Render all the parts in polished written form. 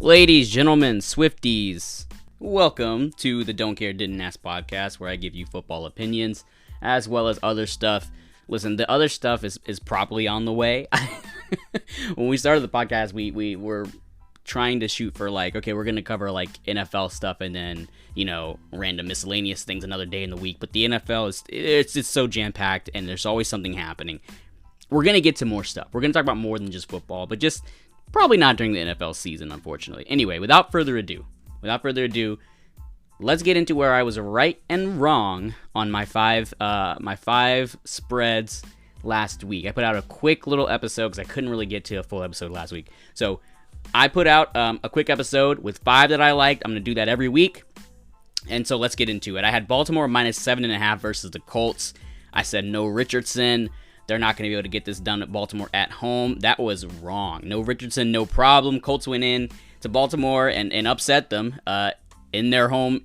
Ladies, gentlemen, Swifties, welcome to the Don't Care Didn't Ask podcast, where I give you football opinions as well as other stuff. Listen, the other stuff is probably on the way. When we started the podcast, we were trying to shoot for okay, we're going to cover NFL stuff and then, random miscellaneous things another day in the week. But the NFL it's so jam-packed and there's always something happening. We're going to get to more stuff. We're going to talk about more than just football, but just probably not during the NFL season, unfortunately. Anyway, without further ado, let's get into where I was right and wrong on my five spreads last week. I put out a quick little episode because I couldn't really get to a full episode last week. So I put out a quick episode with 5 that I liked. I'm going to do that every week. And so let's get into it. I had Baltimore minus 7.5 versus the Colts. I said no Richardson. They're not going to be able to get this done at Baltimore at home. That was wrong. No Richardson, no problem. Colts went in to Baltimore and upset them at their home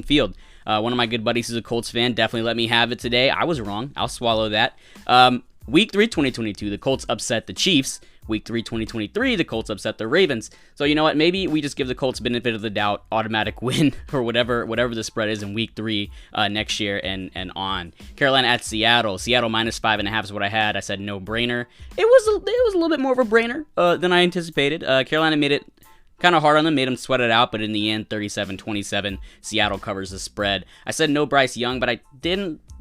field. One of my good buddies who's a Colts fan definitely let me have it today. I was wrong. I'll swallow that. Week 3, 2022, the Colts upset the Chiefs. Week 3, 2023, the Colts upset the Ravens. So you know what? Maybe we just give the Colts benefit of the doubt, automatic win, or whatever the spread is in Week 3 next year and on. Carolina at Seattle. Seattle minus 5.5 is what I had. I said no brainer. It was a little bit more of a brainer than I anticipated. Carolina made it kind of hard on them, made them sweat it out, but in the end, 37-27, Seattle covers the spread. I said no Bryce Young, but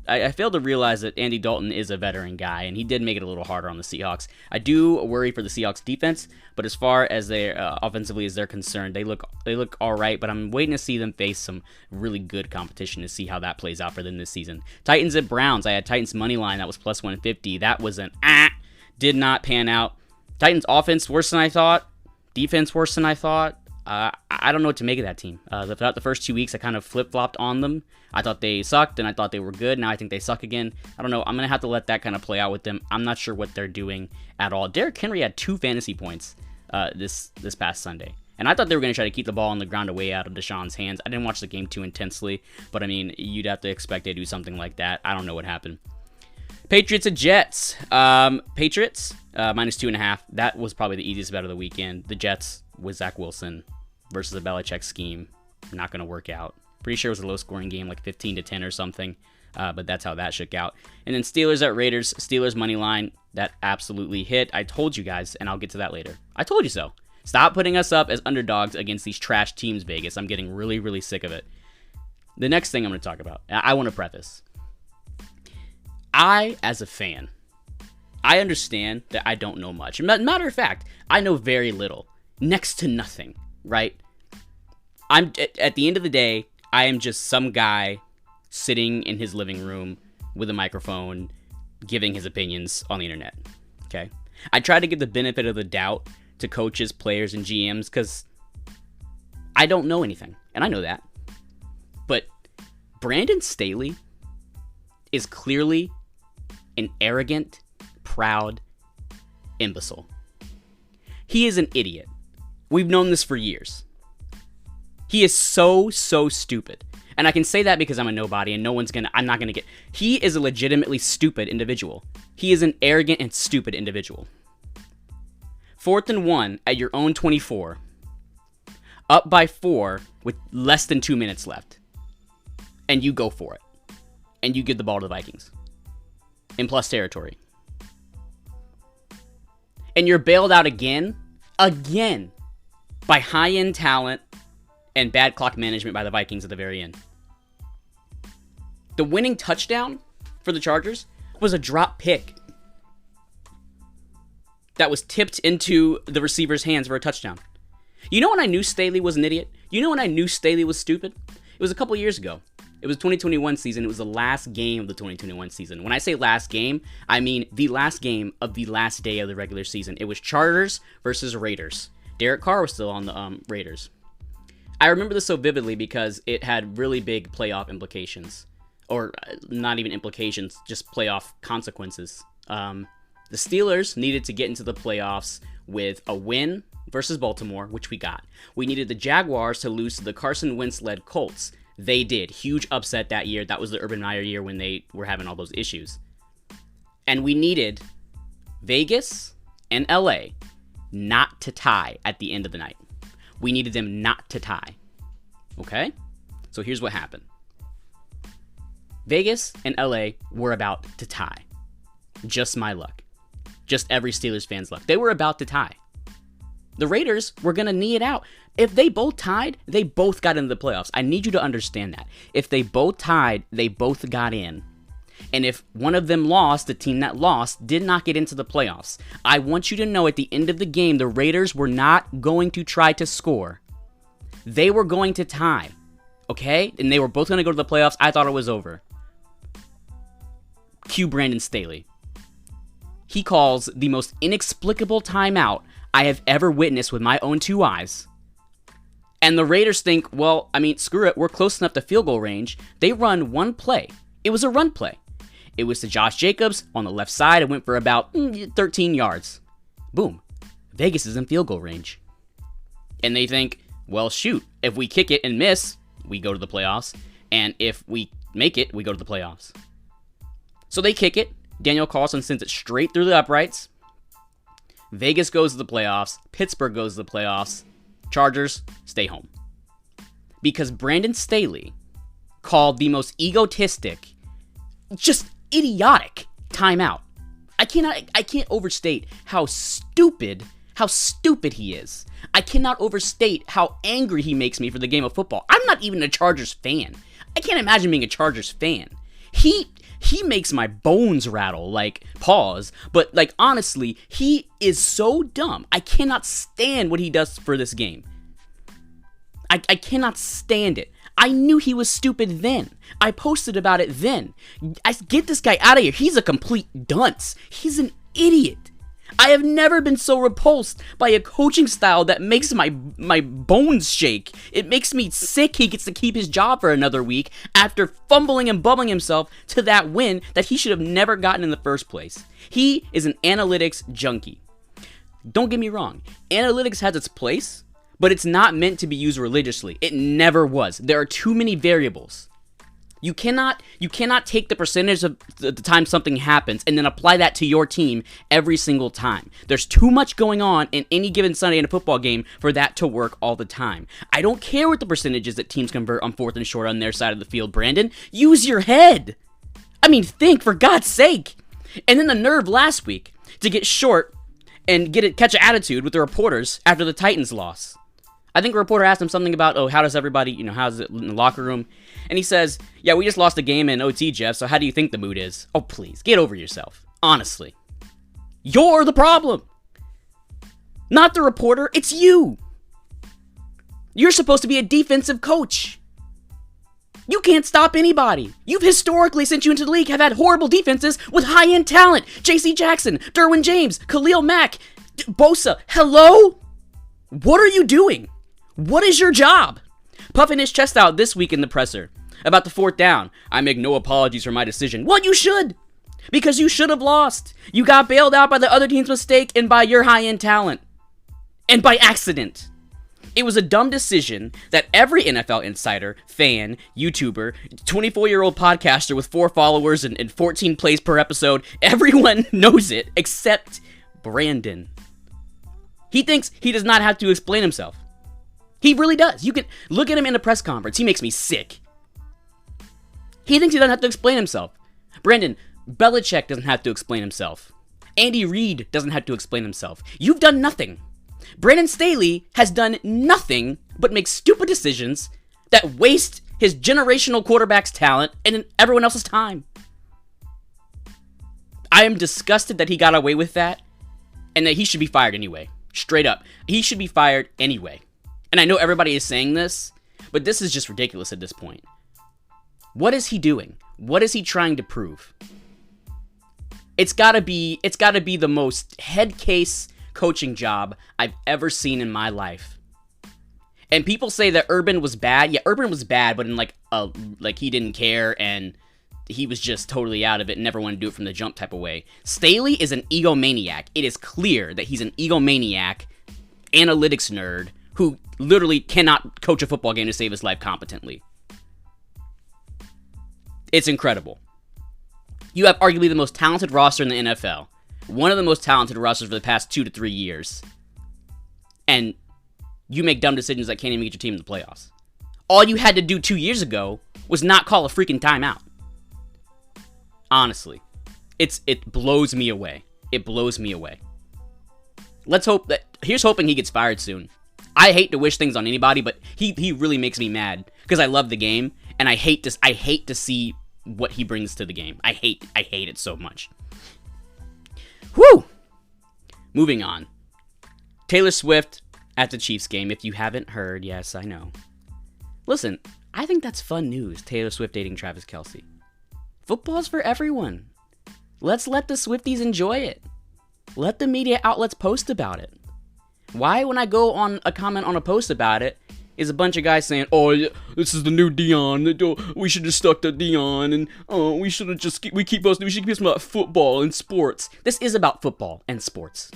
I failed to realize that Andy Dalton is a veteran guy, and he did make it a little harder on the Seahawks. I do worry for the Seahawks defense, but as far as their offensively as they're concerned, they look all right, but I'm waiting to see them face some really good competition to see how that plays out for them this season. Titans at Browns. I had Titans money line. That was plus 150. That was did not pan out. Titans offense worse than I thought. Defense worse than I thought. I don't know what to make of that team. Throughout the first 2 weeks, I kind of flip-flopped on them. I thought they sucked, and I thought they were good. Now I think they suck again. I don't know. I'm going to have to let that kind of play out with them. I'm not sure what they're doing at all. Derrick Henry had 2 fantasy points this past Sunday. And I thought they were going to try to keep the ball on the ground away out of Deshaun's hands. I didn't watch the game too intensely, but, I mean, you'd have to expect they do something like that. I don't know what happened. Patriots at Jets. Patriots, minus 2.5. That was probably the easiest bet of the weekend. The Jets with Zach Wilson versus a Belichick scheme. Not going to work out. Pretty sure it was a low-scoring game, like 15-10 or something, but that's how that shook out. And then Steelers at Raiders. Steelers money line. That absolutely hit. I told you guys, and I'll get to that later. I told you so. Stop putting us up as underdogs against these trash teams, Vegas. I'm getting really, really sick of it. The next thing I'm going to talk about, I want to preface. I, as a fan, I understand that I don't know much. Matter of fact, I know very little. Next to nothing, right? At the end of the day, I am just some guy sitting in his living room with a microphone giving his opinions on the internet, okay? I try to give the benefit of the doubt to coaches, players, and GMs because I don't know anything, and I know that. But Brandon Staley is clearly an arrogant, proud imbecile. He is an idiot. We've known this for years. He is so stupid. And I can say that because I'm a nobody and I'm not gonna get. He is a legitimately stupid individual. He is an arrogant and stupid individual. 4th and 1 at your own 24. Up by 4 with less than 2 minutes left. And you go for it. And you give the ball to the Vikings. In plus territory. And you're bailed out again, by high-end talent and bad clock management by the Vikings at the very end. The winning touchdown for the Chargers was a drop pick that was tipped into the receiver's hands for a touchdown. You know when I knew Staley was an idiot? You know when I knew Staley was stupid? It was a couple years ago. It was 2021 season. It was the last game of the 2021 season. When I say last game, I mean the last game of the last day of the regular season. It was Chargers versus Raiders. Derek Carr was still on the Raiders. I remember this so vividly because it had really big playoff implications. Or not even implications, just playoff consequences. The Steelers needed to get into the playoffs with a win versus Baltimore, which we got. We needed the Jaguars to lose to the Carson Wentz-led Colts. They did. Huge upset that year. That was the Urban Meyer year when they were having all those issues. And we needed Vegas and LA not to tie at the end of the night. We needed them not to tie. Okay? So here's what happened. Vegas and LA were about to tie. Just my luck. Just every Steelers fan's luck. They were about to tie. The Raiders were going to knee it out. If they both tied, they both got into the playoffs. I need you to understand that. If they both tied, they both got in. And if one of them lost, the team that lost did not get into the playoffs. I want you to know at the end of the game, the Raiders were not going to try to score. They were going to tie. Okay? And they were both going to go to the playoffs. I thought it was over. Cue Brandon Staley. He calls the most inexplicable timeout I have ever witnessed with my own two eyes. And the Raiders think, well, I mean, screw it. We're close enough to field goal range. They run one play. It was a run play. It was to Josh Jacobs on the left side. It went for about 13 yards. Boom. Vegas is in field goal range. And they think, well, shoot. If we kick it and miss, we go to the playoffs. And if we make it, we go to the playoffs. So they kick it. Daniel Carlson sends it straight through the uprights. Vegas goes to the playoffs. Pittsburgh goes to the playoffs. Chargers stay home. Because Brandon Staley called the most egotistic, just idiotic timeout. I can't overstate how stupid he is. I cannot overstate how angry he makes me for the game of football. I'm not even a Chargers fan. I can't imagine being a Chargers fan. He makes my bones rattle, like, pause. But, like, honestly, he is so dumb. I cannot stand what he does for this game. I cannot stand it. I knew he was stupid then. I posted about it then. Get this guy out of here. He's a complete dunce. He's an idiot. I have never been so repulsed by a coaching style that makes my bones shake. It makes me sick he gets to keep his job for another week after fumbling and bubbling himself to that win that he should have never gotten in the first place. He is an analytics junkie. Don't get me wrong. Analytics has its place, but it's not meant to be used religiously. It never was. There are too many variables. You cannot take the percentage of the time something happens and then apply that to your team every single time. There's too much going on in any given Sunday in a football game for that to work all the time. I don't care what the percentage is that teams convert on 4th and short on their side of the field, Brandon. Use your head. I mean, think, for God's sake. And then the nerve last week to get short and catch an attitude with the reporters after the Titans loss. I think a reporter asked him something about, how does everybody, how's it in the locker room? And he says, yeah, we just lost the game in OT, Jeff, so how do you think the mood is? Oh, please, get over yourself. Honestly. You're the problem. Not the reporter, it's you. You're supposed to be a defensive coach. You can't stop anybody. You've historically, since you into the league, have had horrible defenses with high-end talent. J.C. Jackson, Derwin James, Khalil Mack, Bosa. Hello? What are you doing? What is your job? Puffing his chest out this week in the presser about the 4th down. I make no apologies for my decision. Well, you should. Because you should have lost. You got bailed out by the other team's mistake and by your high-end talent. And by accident. It was a dumb decision that every NFL insider, fan, YouTuber, 24-year-old podcaster with 4 followers and 14 plays per episode, everyone knows it except Brandon. He thinks he does not have to explain himself. He really does. You can look at him in a press conference. He makes me sick. He thinks he doesn't have to explain himself. Brandon, Belichick doesn't have to explain himself. Andy Reid doesn't have to explain himself. You've done nothing. Brandon Staley has done nothing but make stupid decisions that waste his generational quarterback's talent and everyone else's time. I am disgusted that he got away with that and that he should be fired anyway. Straight up. He should be fired anyway. And I know everybody is saying this, but this is just ridiculous at this point. What is he doing? What is he trying to prove? It's gotta be the most head case coaching job I've ever seen in my life. And people say that Urban was bad. Yeah, Urban was bad, but in like he didn't care and he was just totally out of it and never wanted to do it from the jump type of way. Staley is an egomaniac. It is clear that he's an egomaniac, analytics nerd, who literally cannot coach a football game to save his life competently. It's incredible. You have arguably the most talented roster in the NFL. One of the most talented rosters for the past 2 to 3 years. And you make dumb decisions that can't even get your team in the playoffs. All you had to do 2 years ago was not call a freaking timeout. Honestly, it blows me away. It blows me away. Let's hope that, here's hoping he gets fired soon. I hate to wish things on anybody, but he really makes me mad because I love the game and I hate to see what he brings to the game. I hate it so much. Whew. Moving on. Taylor Swift at the Chiefs game. If you haven't heard, yes, I know. Listen, I think that's fun news. Taylor Swift dating Travis Kelce. Football's for everyone. Let's let the Swifties enjoy it. Let the media outlets post about it. Why, when I go on a comment on a post about it, is a bunch of guys saying, "Oh, yeah, this is the new Dion. We should have stuck to Dion, and we should have just we keep posting about football and sports." This is about football and sports.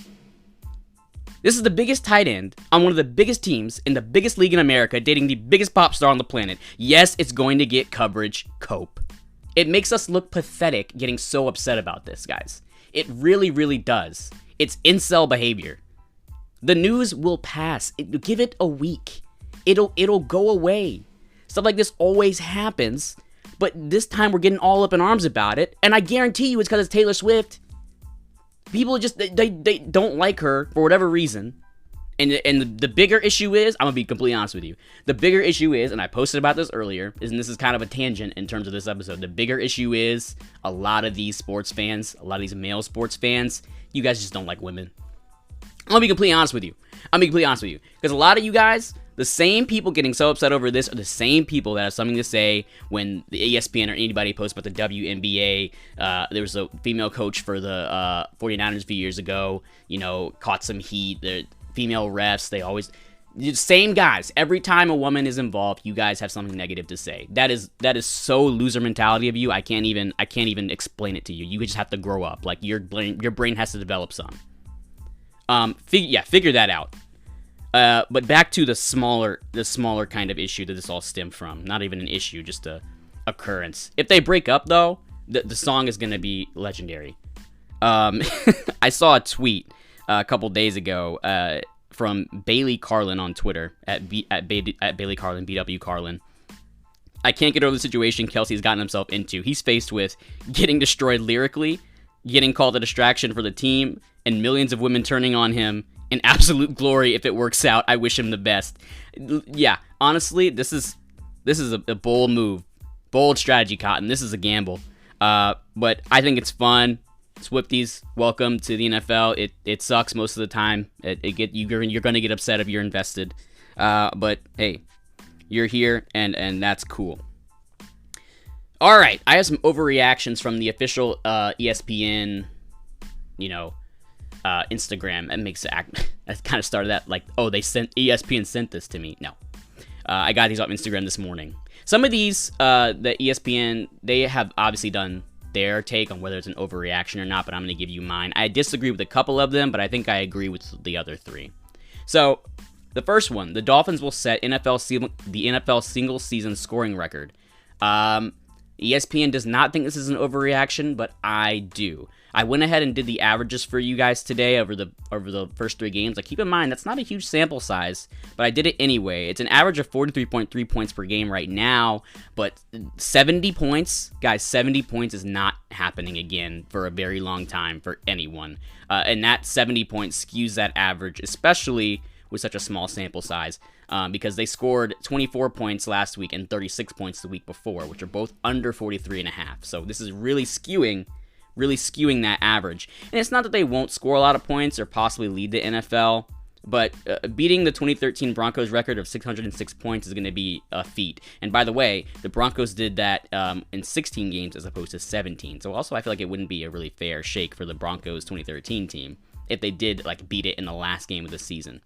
This is the biggest tight end on one of the biggest teams in the biggest league in America, dating the biggest pop star on the planet. Yes, it's going to get coverage. Cope. It makes us look pathetic getting so upset about this, guys. It really, really does. It's incel behavior. The news will pass. Give it a week. It'll go away. Stuff like this always happens, but this time we're getting all up in arms about it, and I guarantee you it's because it's Taylor Swift. People just, they don't like her for whatever reason, and the bigger issue is, I'm going to be completely honest with you, the bigger issue is, and I posted about this earlier, and this is kind of a tangent in terms of this episode, the bigger issue is, a lot of these sports fans, a lot of these male sports fans, you guys just don't like women. I'm going to be completely honest with you. Because a lot of you guys, the same people getting so upset over this are the same people that have something to say when the ESPN or anybody posts about the WNBA. There was a female coach for the 49ers a few years ago, caught some heat. The female refs, they always... Same guys. Every time a woman is involved, you guys have something negative to say. That is so loser mentality of you. I can't even explain it to you. You just have to grow up. Like, your brain has to develop some. Figure that out. But back to the smaller kind of issue that this all stemmed from. Not even an issue, just a occurrence. If they break up, though, the song is going to be legendary. I saw a tweet a couple days ago from Bailey Carlin on Twitter at Bailey Carlin, BW Carlin. I can't get over the situation Kelce's gotten himself into. He's faced with getting destroyed lyrically, getting called a distraction for the team, and millions of women turning on him in absolute glory. If it works out, I wish him the best. Yeah, honestly, this is a bold move, bold strategy, Cotton. This is a gamble, but I think it's fun. Swifties, welcome to the NFL. It sucks most of the time. You're gonna get upset if you're invested, but hey, you're here, and that's cool. All right, I have some overreactions from the official ESPN, Instagram. That makes it act. I kind of started that like, oh, ESPN sent this to me. No, I got these off Instagram this morning. Some of these, the ESPN, they have obviously done their take on whether it's an overreaction or not, but I'm going to give you mine. I disagree with a couple of them, but I think I agree with the other three. So, the first one, the Dolphins will set the NFL single season scoring record. ESPN does not think this is an overreaction, but I do. I went ahead and did the averages for you guys today over the first three games. Like, keep in mind, that's not a huge sample size, but I did it anyway. It's an average of 43.3 points per game right now, but 70 points, guys, 70 points is not happening again for a very long time for anyone. And that 70 points skews that average, especially with such a small sample size, because they scored 24 points last week and 36 points the week before, which are both under 43.5. So this is really skewing that average. And it's not that they won't score a lot of points or possibly lead the NFL, but beating the 2013 Broncos record of 606 points is going to be a feat. And by the way, the Broncos did that in 16 games as opposed to 17. So also I feel like it wouldn't be a really fair shake for the Broncos 2013 team if they did beat it in the last game of the season.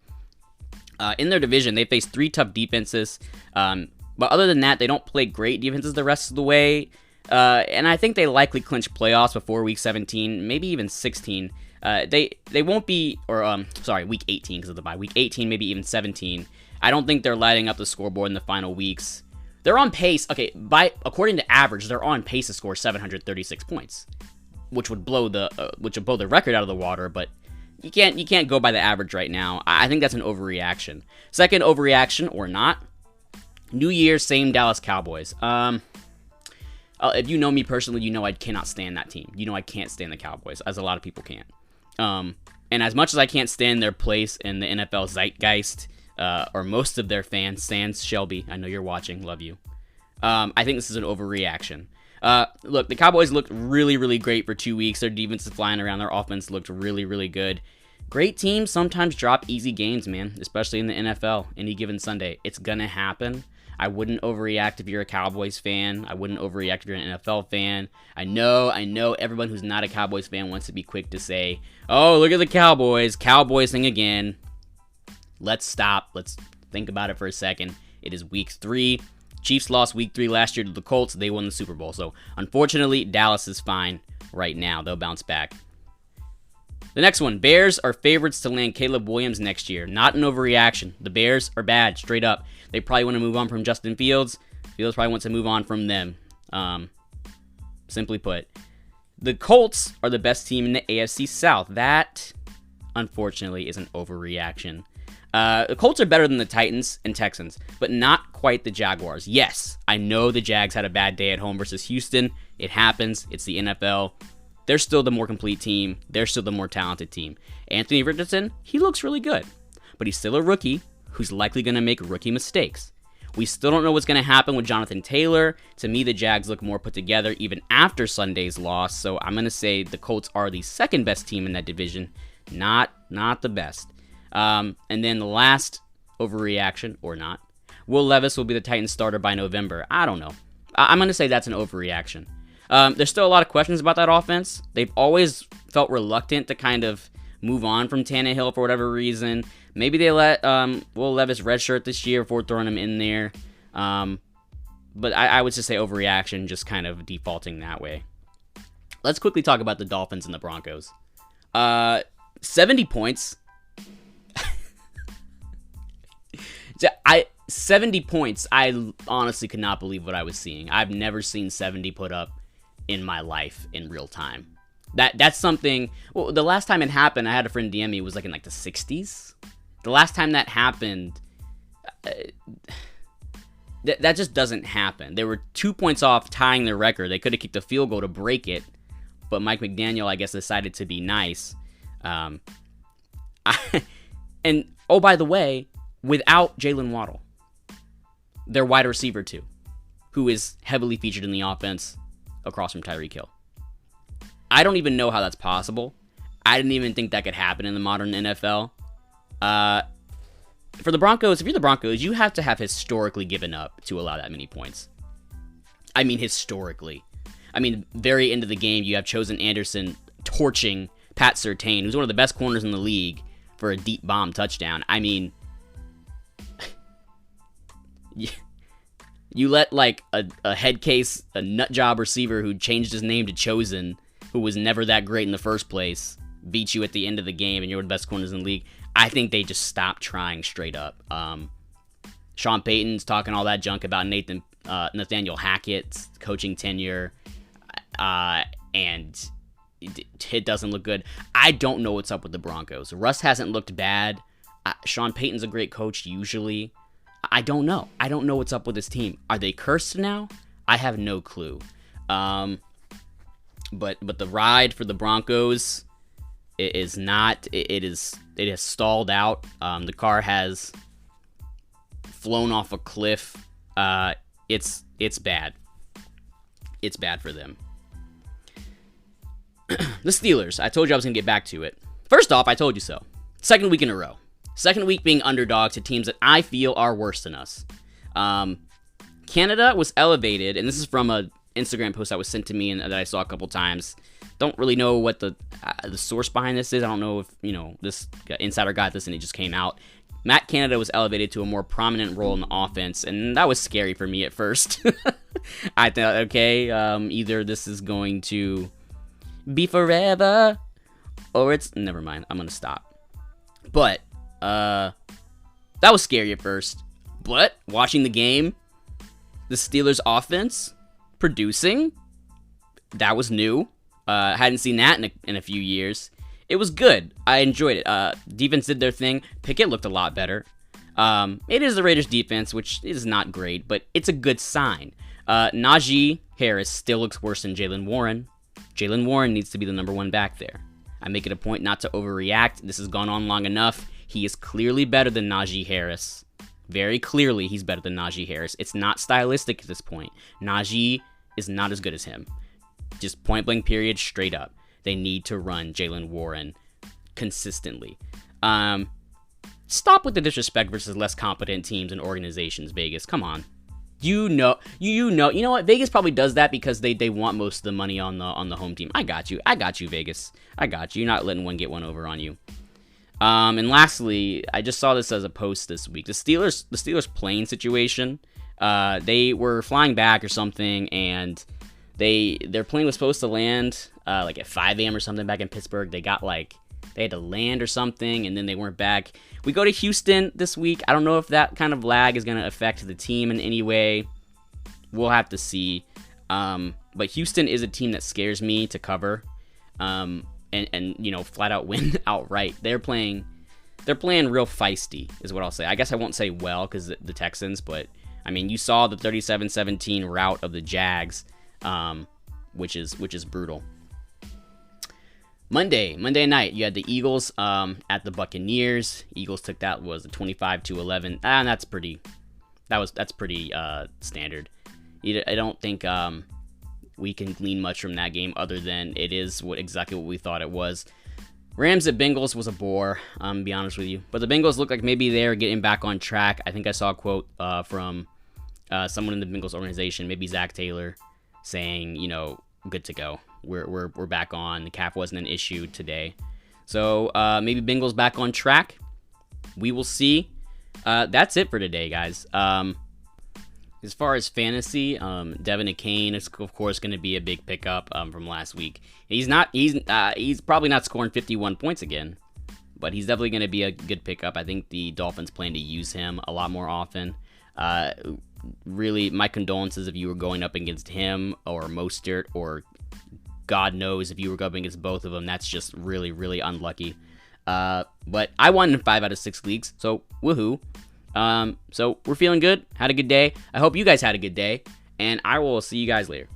In their division, they faced 3 tough defenses, but other than that, they don't play great defenses the rest of the way. And I think they likely clinch playoffs before week 17, maybe even 16. They won't be, week 18 because of the bye. Week 18, maybe even 17. I don't think they're lighting up the scoreboard in the final weeks. They're on pace. Okay, according to average, they're on pace to score 736 points, which would blow the record out of the water. But you can't go by the average right now. I think that's an overreaction. Second overreaction or not, New Year, same Dallas Cowboys. If you know me personally, you know I cannot stand that team. You know I can't stand the Cowboys, as a lot of people can't. And as much as I can't stand their place in the NFL zeitgeist, or most of their fans, sans Shelby, I know you're watching, love you. I think this is an overreaction. Look, the Cowboys looked really, really great for 2 weeks. Their defense is flying around. Their offense looked really, really good. Great teams sometimes drop easy games, man, especially in the NFL, any given Sunday. It's going to happen. I wouldn't overreact if you're a Cowboys fan. I wouldn't overreact if you're an NFL fan. I know everyone who's not a Cowboys fan wants to be quick to say, oh, look at the Cowboys thing again. Let's stop. Let's think about it for a second. It is week 3. Chiefs lost week 3 last year to the Colts. They won the Super Bowl. So, unfortunately, Dallas is fine right now. They'll bounce back. The next one, Bears are favorites to land Caleb Williams next year. Not an overreaction. The Bears are bad, straight up. They probably want to move on from Justin Fields. Fields probably wants to move on from them. Simply put. The Colts are the best team in the AFC South. That, unfortunately, is an overreaction. The Colts are better than the Titans and Texans, but not quite the Jaguars. Yes, I know the Jags had a bad day at home versus Houston. It happens. It's the NFL. They're still the more complete team. They're still the more talented team. Anthony Richardson, he looks really good, but he's still a rookie who's likely going to make rookie mistakes. We still don't know what's going to happen with Jonathan Taylor. To me, the Jags look more put together even after Sunday's loss, so I'm going to say the Colts are the second best team in that division, not the best. And then the last overreaction, or not, Will Levis will be the Titans starter by November. I don't know. I'm going to say that's an overreaction. There's still a lot of questions about that offense. They've always felt reluctant to kind of move on from Tannehill for whatever reason. Maybe they let Will Levis redshirt this year before throwing him in there. But I would just say overreaction, just kind of defaulting that way. Let's quickly talk about the Dolphins and the Broncos. 70 points. 70 points. I honestly could not believe what I was seeing. I've never seen 70 put up in my life in real time. That's something. Well, the last time it happened, I had a friend DM me. It was like in like the 60s. The last time that happened, that just doesn't happen. They were 2 points off tying their record. They could have kicked a field goal to break it, but Mike McDaniel, I guess, decided to be nice. And oh, by the way, without Jalen Waddle, their wide receiver too, who is heavily featured in the offense across from Tyreek Hill. I don't even know how that's possible. I didn't even think that could happen in the modern NFL. For the Broncos, if you're the Broncos, you have to have historically given up to allow that many points. I mean, historically. I mean, very end of the game, you have Chosen Anderson torching Pat Surtain, who's one of the best corners in the league, for a deep bomb touchdown. I mean, you let like a head case, a nut job receiver who changed his name to Chosen, who was never that great in the first place, beat you at the end of the game and you're one of the best corners in the league. I think they just stopped trying straight up. Sean Payton's talking all that junk about Nathaniel Hackett's coaching tenure, and it doesn't look good. I don't know what's up with the Broncos. Russ hasn't looked bad. Sean Payton's a great coach usually. I don't know. I don't know what's up with this team. Are they cursed now? I have no clue. But the ride for the Broncos is not. It has stalled out. The car has flown off a cliff. It's bad. It's bad for them. The Steelers. I told you I was gonna get back to it. First off, I told you so. Second week in a row. Second week being underdog to teams that I feel are worse than us. Canada was elevated, and this is from a Instagram post that was sent to me and that I saw a couple times. Don't really know what the source behind this is. I don't know if this insider got this and it just came out. Matt Canada was elevated to a more prominent role in the offense, and that was scary for me at first. I thought, okay, either this is going to be forever, or it's never mind. I'm gonna stop. But that was scary at first. But watching the game, the Steelers' offense producing, that was new. Hadn't seen that in a few years. it was good. I enjoyed it. Defense did their thing. Pickett looked a lot better. It is the Raiders defense, which is not great, but it's a good sign. Najee Harris still looks worse than Jaylen Warren. Jaylen Warren needs to be the number one back there. I make it a point not to overreact. This has gone on long enough. He is clearly better than Najee Harris. Very clearly, he's better than Najee Harris. It's not stylistic at this point. Najee is not as good as him. Just point blank period, straight up. They need to run Jaylen Warren consistently. Stop with the disrespect versus less competent teams and organizations, Vegas. Come on. You know what? Vegas probably does that because they want most of the money on the home team. I got you, Vegas. I got you. You're not letting one get one over on you. And lastly, I just saw this as a post this week. The Steelers plane situation. They were flying back or something, and their plane was supposed to land like at 5 a.m. or something back in Pittsburgh. They had to land or something, and then they weren't back. We go to Houston this week. I don't know if that kind of lag is going to affect the team in any way. We'll have to see. But Houston is a team that scares me to cover, and flat out win outright. They're playing real feisty, is what I'll say. I guess I won't say well because the Texans, but I mean, you saw the 37-17 rout of the Jags, which is brutal. Monday night, you had the Eagles at the Buccaneers. Eagles took that, was 25-11, and that's pretty standard. I don't think we can glean much from that game other than it is exactly what we thought it was. Rams at Bengals was a bore, to be honest with you. But the Bengals look like maybe they're getting back on track. I think I saw a quote from someone in the Bengals organization, maybe Zach Taylor, saying, good to go. We're back on. The calf wasn't an issue today. So maybe Bengals back on track. We will see. That's it for today, guys. As far as fantasy, Devin Akane is of course going to be a big pickup from last week. He's probably not scoring 51 points again, but he's definitely going to be a good pickup. I think the Dolphins plan to use him a lot more often. Really, my condolences if you were going up against him or Mostert, or God knows if you were going against both of them. That's just really, really unlucky. But I won in 5 out of 6 leagues, so woohoo. So we're feeling good. Had a good day. I hope you guys had a good day, and I will see you guys later.